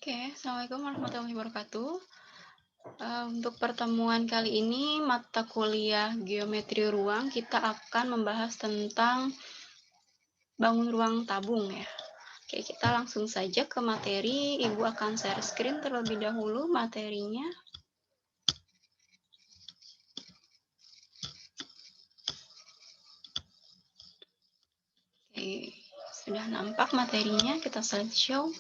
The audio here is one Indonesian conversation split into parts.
Oke, Assalamualaikum warahmatullahi wabarakatuh. Untuk pertemuan kali ini, mata kuliah geometri ruang, kita akan membahas tentang bangun ruang tabung ya. Oke, kita langsung saja ke materi. Ibu akan share screen terlebih dahulu materinya. Oke, sudah nampak materinya, kita slideshow.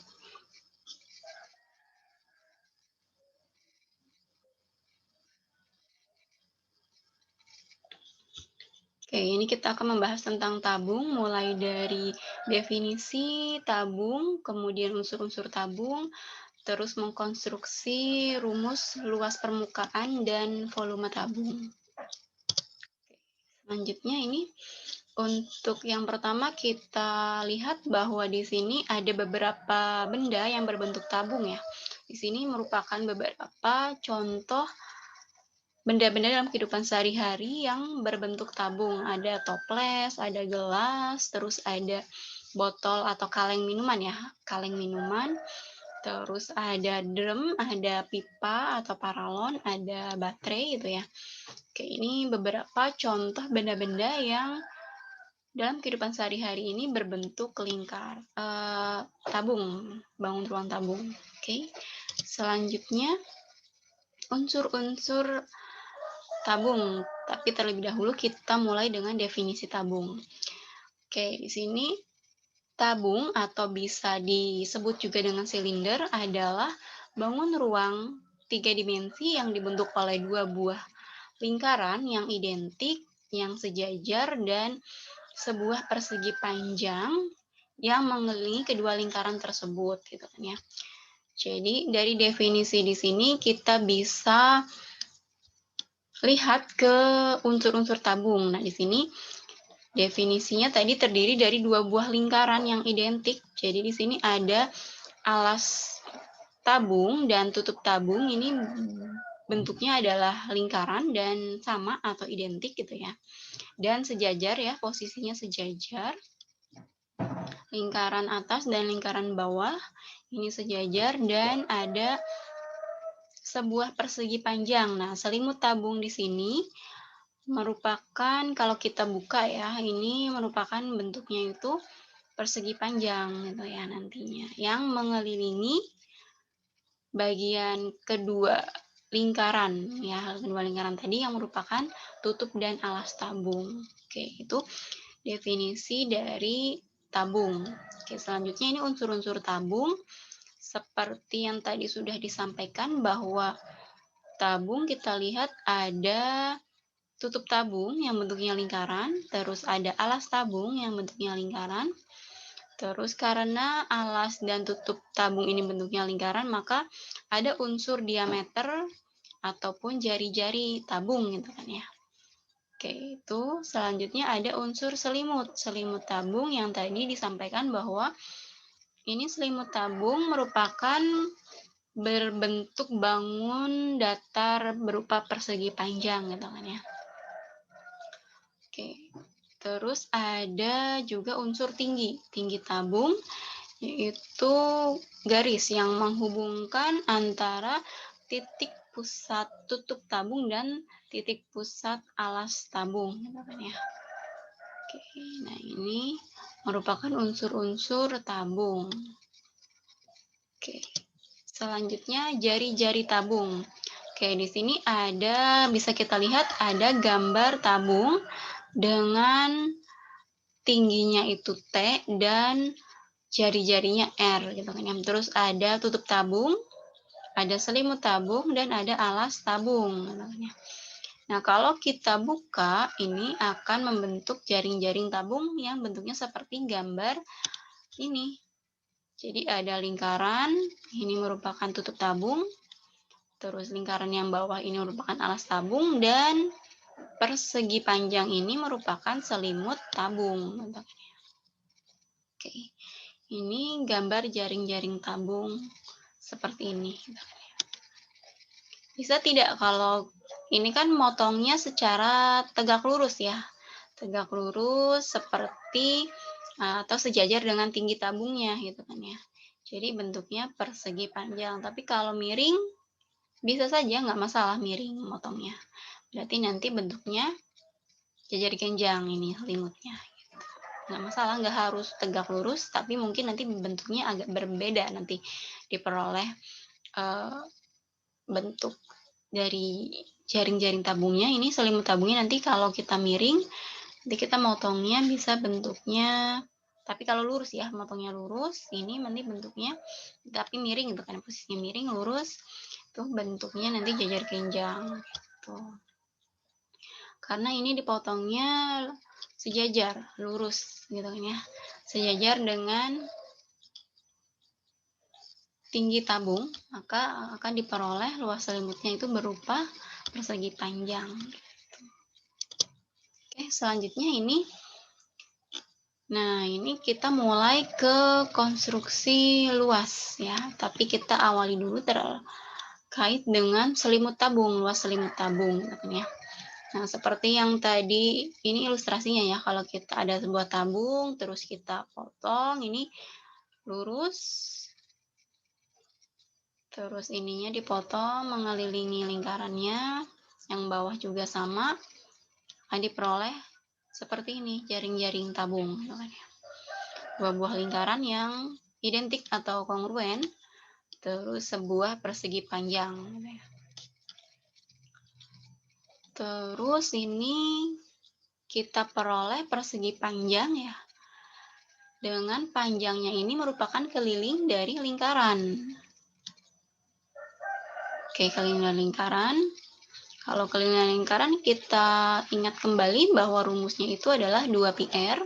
Oke, ini kita akan membahas tentang tabung, mulai dari definisi tabung, kemudian unsur-unsur tabung, terus mengkonstruksi rumus luas permukaan dan volume tabung. Selanjutnya ini untuk yang pertama kita lihat bahwa di sini ada beberapa benda yang berbentuk tabung ya. Di sini merupakan beberapa contoh benda-benda dalam kehidupan sehari-hari yang berbentuk tabung. Ada toples, ada gelas, terus ada botol atau kaleng minuman ya, kaleng minuman. Terus ada drum, ada pipa atau paralon, ada baterai gitu ya. Oke, ini beberapa contoh benda-benda yang dalam kehidupan sehari-hari ini berbentuk lingkar, tabung, bangun ruang tabung. Oke, selanjutnya unsur-unsur tabung. Tapi terlebih dahulu kita mulai dengan definisi tabung. Oke, di sini tabung atau bisa disebut juga dengan silinder adalah bangun ruang 3 dimensi yang dibentuk oleh 2 buah lingkaran yang identik, yang sejajar, dan sebuah persegi panjang yang mengelilingi kedua lingkaran tersebut, gitu kan ya. Jadi dari definisi di sini kita bisa lihat ke unsur-unsur tabung. Nah, di sini definisinya tadi terdiri dari 2 buah lingkaran yang identik. Jadi di sini ada alas tabung dan tutup tabung, ini bentuknya adalah lingkaran dan sama atau identik gitu ya. Dan sejajar ya, posisinya sejajar. Lingkaran atas dan lingkaran bawah ini sejajar dan ada sebuah persegi panjang. Nah, selimut tabung di sini merupakan, kalau kita buka ya, ini merupakan bentuknya itu persegi panjang gitu ya nantinya, yang mengelilingi bagian kedua lingkaran ya, kedua lingkaran tadi yang merupakan tutup dan alas tabung. Oke, itu definisi dari tabung. Oke, selanjutnya ini unsur-unsur tabung. Seperti yang tadi sudah disampaikan bahwa tabung kita lihat ada tutup tabung yang bentuknya lingkaran, terus ada alas tabung yang bentuknya lingkaran. Terus karena alas dan tutup tabung ini bentuknya lingkaran, maka ada unsur diameter ataupun jari-jari tabung gitu kan ya. Oke, itu selanjutnya ada unsur selimut. Selimut tabung yang tadi disampaikan bahwa ini selimut tabung merupakan berbentuk bangun datar berupa persegi panjang gitu kan ya. Oke, terus ada juga unsur tinggi. Tinggi tabung yaitu garis yang menghubungkan antara titik pusat tutup tabung dan titik pusat alas tabung gitu kan ya. Oke, nah ini merupakan unsur-unsur tabung. Oke, selanjutnya jari-jari tabung. Oke, di sini ada, bisa kita lihat ada gambar tabung dengan tingginya itu T dan jari-jarinya R gitu kan ya. Terus ada tutup tabung, ada selimut tabung, dan ada alas tabung gitu kan ya. Nah, kalau kita buka, ini akan membentuk jaring-jaring tabung yang bentuknya seperti gambar ini. Jadi ada lingkaran, ini merupakan tutup tabung, terus lingkaran yang bawah ini merupakan alas tabung, dan persegi panjang ini merupakan selimut tabung. Oke, ini gambar jaring-jaring tabung seperti ini. Bisa tidak kalau ini kan motongnya secara tegak lurus ya, tegak lurus seperti atau sejajar dengan tinggi tabungnya gitu kan ya. Jadi bentuknya persegi panjang. Tapi kalau miring, bisa saja nggak masalah miring motongnya. Berarti nanti bentuknya jajar genjang ini selimutnya. Nggak masalah, nggak harus tegak lurus, tapi mungkin nanti bentuknya agak berbeda nanti diperoleh bentuk dari jaring-jaring tabungnya. Ini selimut tabungnya nanti kalau kita miring, nanti kita motongnya bisa bentuknya, tapi kalau lurus ya, motongnya lurus, ini nanti bentuknya, tapi miring gitu kan, posisinya miring, lurus, tuh bentuknya nanti jajar genjang gitu. Karena ini dipotongnya sejajar, lurus gitu kan ya, sejajar dengan tinggi tabung, maka akan diperoleh luas selimutnya itu berupa persegi panjang. Oke, selanjutnya ini. Nah, ini kita mulai ke konstruksi luas ya, tapi kita awali dulu terkait dengan selimut tabung, luas selimut tabung ya. Nah, seperti yang tadi, ini ilustrasinya ya, kalau kita ada sebuah tabung, terus kita potong, ini lurus, terus ininya dipotong mengelilingi lingkarannya, yang bawah juga sama, akan diperoleh seperti ini, jaring-jaring tabung. Dua buah lingkaran yang identik atau kongruen, terus sebuah persegi panjang. Terus ini kita peroleh persegi panjang ya, dengan panjangnya ini merupakan keliling dari lingkaran. Oke, keliling lingkaran. Kalau keliling lingkaran kita ingat kembali bahwa rumusnya itu adalah 2πr,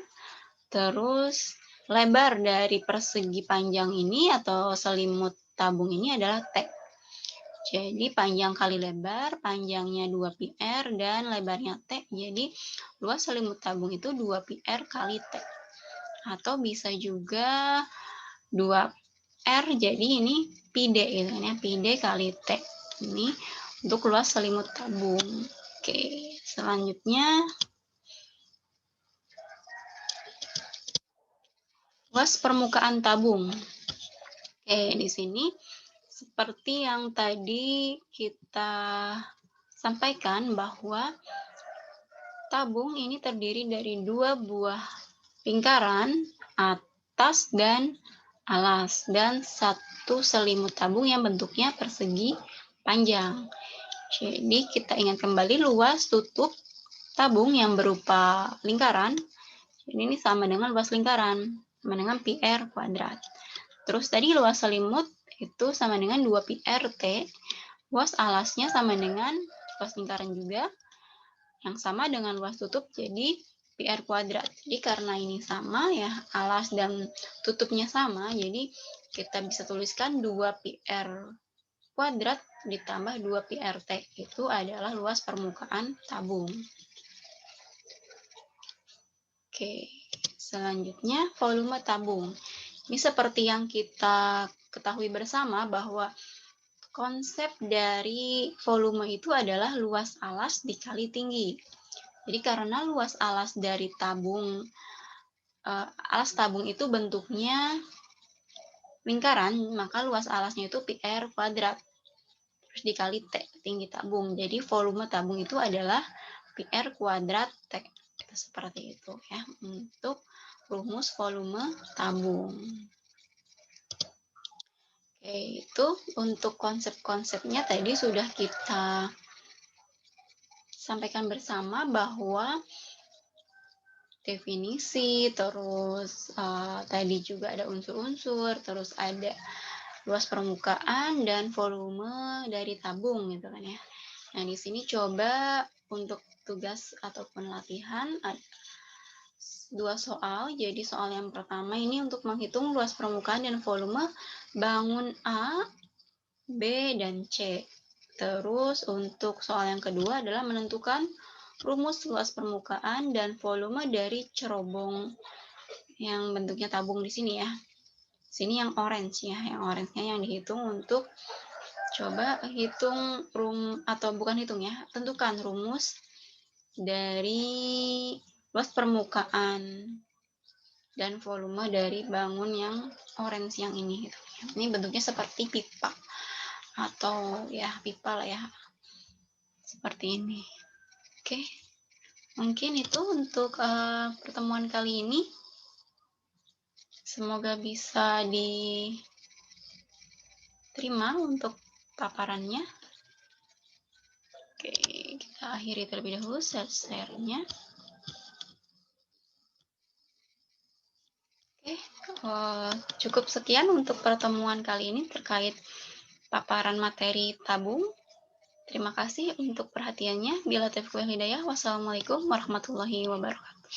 terus lebar dari persegi panjang ini atau selimut tabung ini adalah T. Jadi panjang kali lebar, panjangnya 2πr dan lebarnya T. Jadi luas selimut tabung itu 2πr kali T. Atau bisa juga 2R, jadi ini πd gitu ya, πd kali T. Ini untuk luas selimut tabung. Oke, selanjutnya luas permukaan tabung. Oke, di sini seperti yang tadi kita sampaikan bahwa tabung ini terdiri dari dua buah lingkaran, atas dan alas, dan satu selimut tabung yang bentuknya persegi panjang. Jadi kita ingat kembali luas tutup tabung yang berupa lingkaran, ini sama dengan luas lingkaran, sama dengan πr kuadrat. Terus tadi luas selimut itu sama dengan 2πrt, luas alasnya sama dengan luas lingkaran juga, yang sama dengan luas tutup, jadi πr kuadrat. Jadi karena ini sama ya, alas dan tutupnya sama, jadi kita bisa tuliskan 2πr kuadrat ditambah 2πrt, itu adalah luas permukaan tabung. Oke, selanjutnya volume tabung. Ini seperti yang kita ketahui bersama bahwa konsep dari volume itu adalah luas alas dikali tinggi. Jadi karena luas alas dari tabung, alas tabung itu bentuknya lingkaran, maka luas alasnya itu πr kuadrat. Terus dikali T, tinggi tabung. Jadi volume tabung itu adalah πr kuadrat T. Seperti itu ya, untuk rumus volume tabung. Oke, itu untuk konsep-konsepnya tadi sudah kita sampaikan bersama, bahwa definisi, terus tadi juga ada unsur-unsur, terus ada luas permukaan dan volume dari tabung gitu kan ya. Nah, di sini coba untuk tugas ataupun latihan ada dua soal. Jadi soal yang pertama ini untuk menghitung luas permukaan dan volume bangun A, B, dan C. Terus untuk soal yang kedua adalah menentukan rumus luas permukaan dan volume dari cerobong yang bentuknya tabung di sini ya. Sini yang orange ya, yang orange-nya yang dihitung untuk coba hitung tentukan rumus dari luas permukaan dan volume dari bangun yang orange yang ini gitu. Ini bentuknya seperti pipa atau ya pipa lah ya, seperti ini. Oke, mungkin itu untuk pertemuan kali ini. Semoga bisa diterima untuk paparannya. Oke, kita akhiri terlebih dahulu share-nya. Cukup sekian untuk pertemuan kali ini terkait paparan materi tabung. Terima kasih untuk perhatiannya. Bila taufiq wal hidayah. Wassalamualaikum warahmatullahi wabarakatuh.